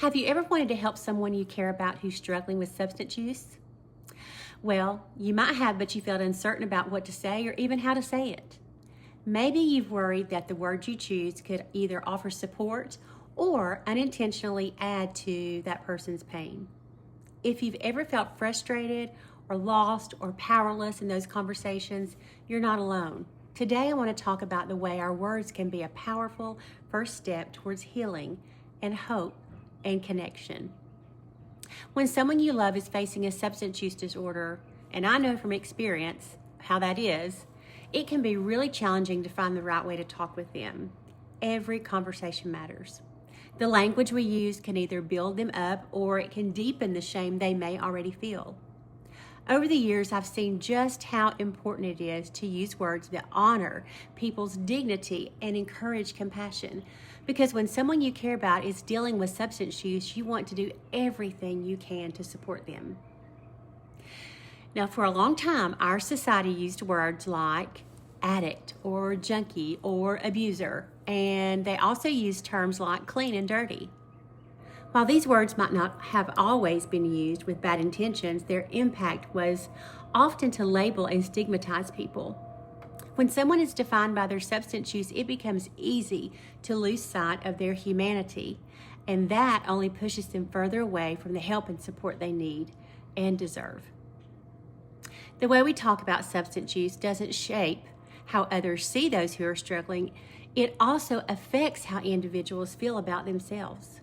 Have you ever wanted to help someone you care about who's struggling with substance use? Well, you might have, but you felt uncertain about what to say or even how to say it. Maybe you've worried that the words you choose could either offer support or unintentionally add to that person's pain. If you've ever felt frustrated or lost or powerless in those conversations, you're not alone. Today, I want to talk about the way our words can be a powerful first step towards healing and hope and connection. When someone you love is facing a substance use disorder, and I know from experience how that is, it can be really challenging to find the right way to talk with them. Every conversation matters. The language we use can either build them up or it can deepen the shame they may already feel. Over the years, I've seen just how important it is to use words that honor people's dignity and encourage compassion. Because when someone you care about is dealing with substance use, you want to do everything you can to support them. Now, for a long time, our society used words like addict or junkie or abuser, and they also used terms like clean and dirty. While these words might not have always been used with bad intentions, their impact was often to label and stigmatize people. When someone is defined by their substance use, it becomes easy to lose sight of their humanity, and that only pushes them further away from the help and support they need and deserve. The way we talk about substance use doesn't shape how others see those who are struggling. It also affects how individuals feel about themselves.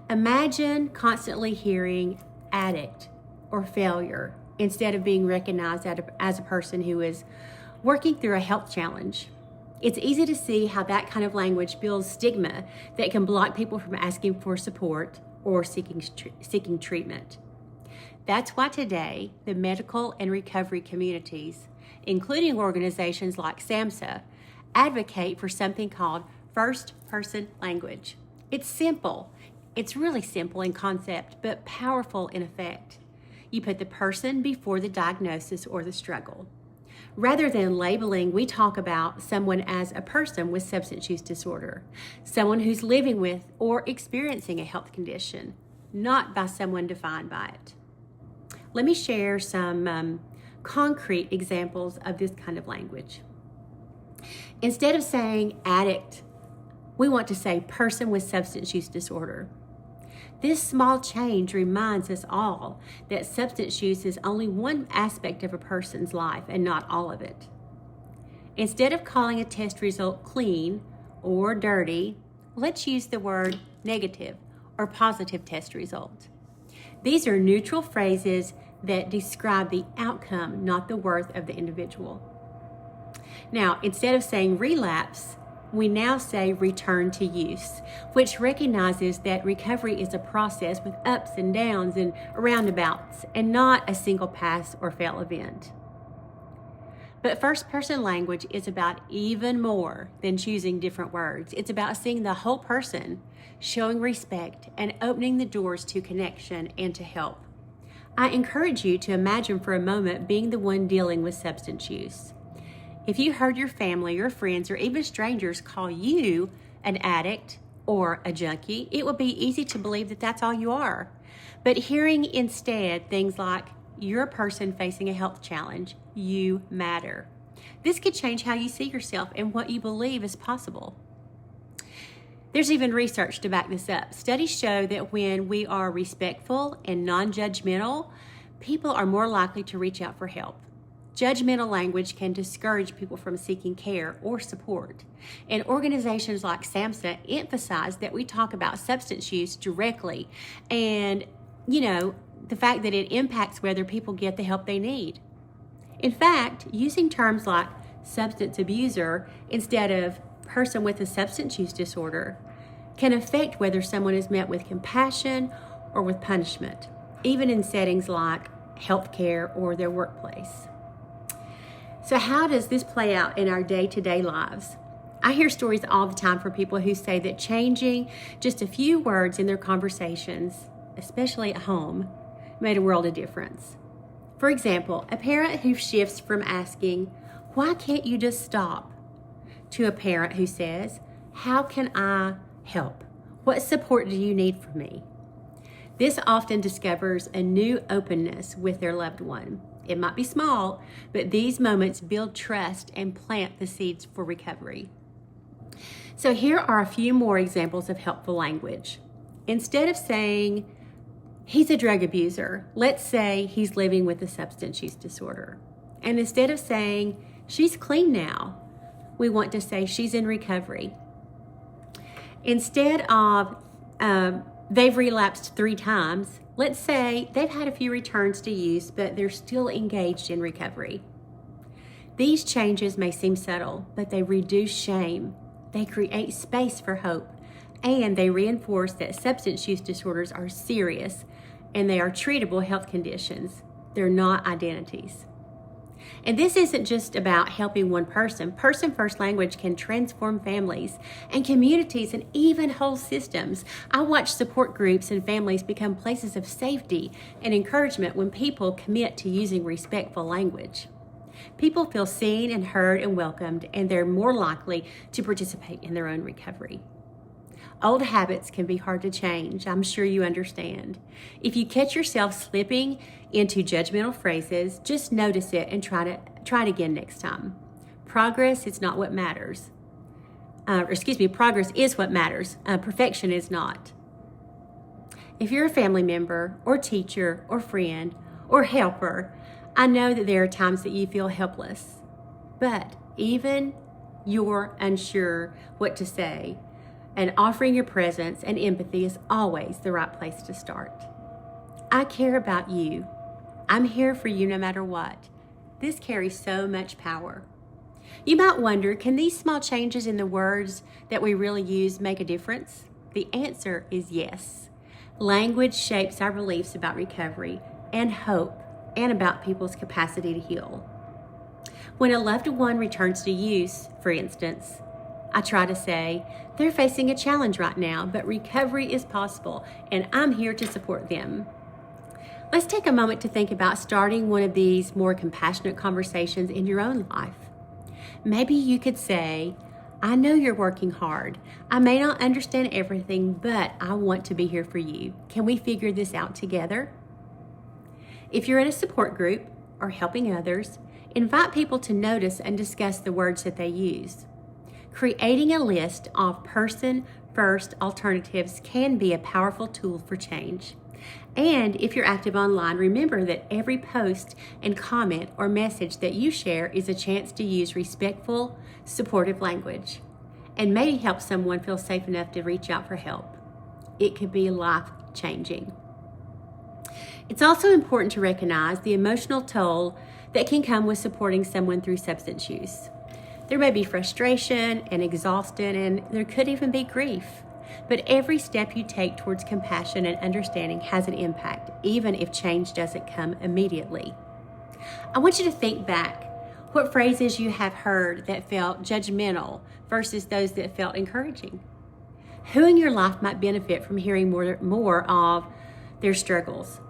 Imagine constantly hearing addict or failure instead of being recognized as a person who is working through a health challenge. It's easy to see how that kind of language builds stigma that can block people from asking for support or seeking treatment. That's why today, the medical and recovery communities, including organizations like SAMHSA, advocate for something called first-person language. It's simple. It's really simple in concept, but powerful in effect. You put the person before the diagnosis or the struggle. Rather than labeling, we talk about someone as a person with substance use disorder, someone who's living with or experiencing a health condition, not by someone defined by it. Let me share some concrete examples of this kind of language. Instead of saying addict, we want to say person with substance use disorder. This small change reminds us all that substance use is only one aspect of a person's life and not all of it. Instead of calling a test result clean or dirty, let's use the word negative or positive test result. These are neutral phrases that describe the outcome, not the worth of the individual. Now, instead of saying relapse, we now say return to use, which recognizes that recovery is a process with ups and downs and roundabouts and not a single pass or fail event. But first-person language is about even more than choosing different words. It's about seeing the whole person, showing respect, and opening the doors to connection and to help. I encourage you to imagine for a moment being the one dealing with substance use. If you heard your family or friends or even strangers call you an addict or a junkie, it would be easy to believe that that's all you are. But hearing instead things like, you're a person facing a health challenge, you matter. This could change how you see yourself and what you believe is possible. There's even research to back this up. Studies show that when we are respectful and non-judgmental, people are more likely to reach out for help. Judgmental language can discourage people from seeking care or support. And organizations like SAMHSA emphasize that we talk about substance use directly and, the fact that it impacts whether people get the help they need. In fact, using terms like substance abuser instead of person with a substance use disorder can affect whether someone is met with compassion or with punishment, even in settings like healthcare or their workplace. So how does this play out in our day-to-day lives? I hear stories all the time from people who say that changing just a few words in their conversations, especially at home, made a world of difference. For example, a parent who shifts from asking, "Why can't you just stop?" to a parent who says, "How can I help? What support do you need from me? This often discovers a new openness with their loved one. It might be small, but these moments build trust and plant the seeds for recovery. So here are a few more examples of helpful language. Instead of saying, he's a drug abuser, let's say he's living with a substance use disorder. And instead of saying, she's clean now, we want to say she's in recovery. Instead of they've relapsed 3 times, let's say they've had a few returns to use, but they're still engaged in recovery. These changes may seem subtle, but they reduce shame. They create space for hope, and they reinforce that substance use disorders are serious and they are treatable health conditions. They're not identities. And this isn't just about helping one person. Person-first language can transform families and communities and even whole systems. I watch support groups and families become places of safety and encouragement when people commit to using respectful language. People feel seen and heard and welcomed, and they're more likely to participate in their own recovery. Old habits can be hard to change. I'm sure you understand. If you catch yourself slipping into judgmental phrases, just notice it and try it again next time. Progress is not what matters. Progress is what matters. Perfection is not. If you're a family member or teacher or friend or helper, I know that there are times that you feel helpless. But even you're unsure what to say, and offering your presence and empathy is always the right place to start. I care about you. I'm here for you no matter what. This carries so much power. You might wonder, can these small changes in the words that we really use make a difference? The answer is yes. Language shapes our beliefs about recovery and hope and about people's capacity to heal. When a loved one returns to use, for instance, I try to say, they're facing a challenge right now, but recovery is possible, and I'm here to support them. Let's take a moment to think about starting one of these more compassionate conversations in your own life. Maybe you could say, I know you're working hard. I may not understand everything, but I want to be here for you. Can we figure this out together? If you're in a support group or helping others, invite people to notice and discuss the words that they use. Creating a list of person-first alternatives can be a powerful tool for change. And if you're active online, remember that every post and comment or message that you share is a chance to use respectful, supportive language and maybe help someone feel safe enough to reach out for help. It could be life-changing. It's also important to recognize the emotional toll that can come with supporting someone through substance use. There may be frustration and exhaustion, and there could even be grief. But every step you take towards compassion and understanding has an impact, even if change doesn't come immediately. I want you to think back what phrases you have heard that felt judgmental versus those that felt encouraging. Who in your life might benefit from hearing more of their struggles?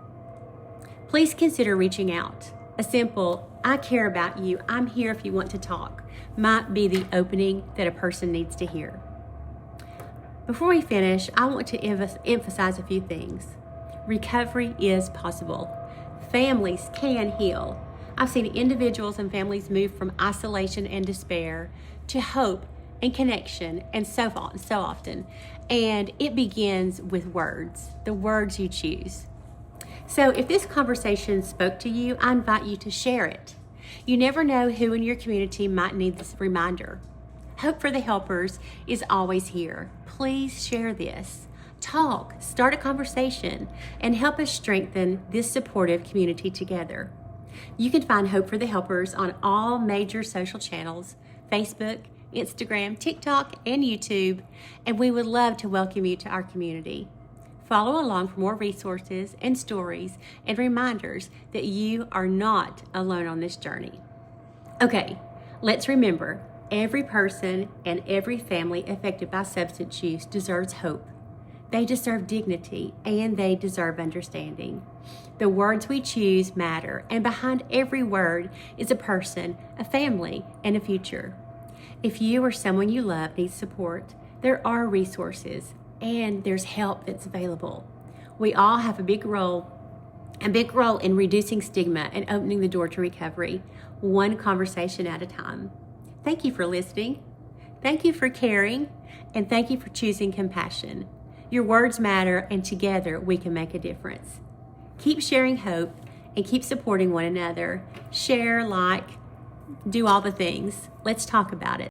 Please consider reaching out. A simple, I care about you, I'm here if you want to talk, might be the opening that a person needs to hear. Before we finish, I want to emphasize a few things. Recovery is possible. Families can heal. I've seen individuals and families move from isolation and despair to hope and connection, and so often. And it begins with words, the words you choose. So if this conversation spoke to you, I invite you to share it. You never know who in your community might need this reminder. Hope for the Helpers is always here. Please share this. Talk, start a conversation, and help us strengthen this supportive community together. You can find Hope for the Helpers on all major social channels, Facebook, Instagram, TikTok, and YouTube, and we would love to welcome you to our community. Follow along for more resources and stories and reminders that you are not alone on this journey. Okay, let's remember, every person and every family affected by substance use deserves hope. They deserve dignity and they deserve understanding. The words we choose matter, and behind every word is a person, a family, and a future. If you or someone you love needs support, there are resources. and there's help that's available. We all have a big role in reducing stigma and opening the door to recovery, one conversation at a time. Thank you for listening. Thank you for caring, and thank you for choosing compassion. Your words matter, and together we can make a difference. Keep sharing hope and keep supporting one another. Share, like, do all the things. Let's talk about it.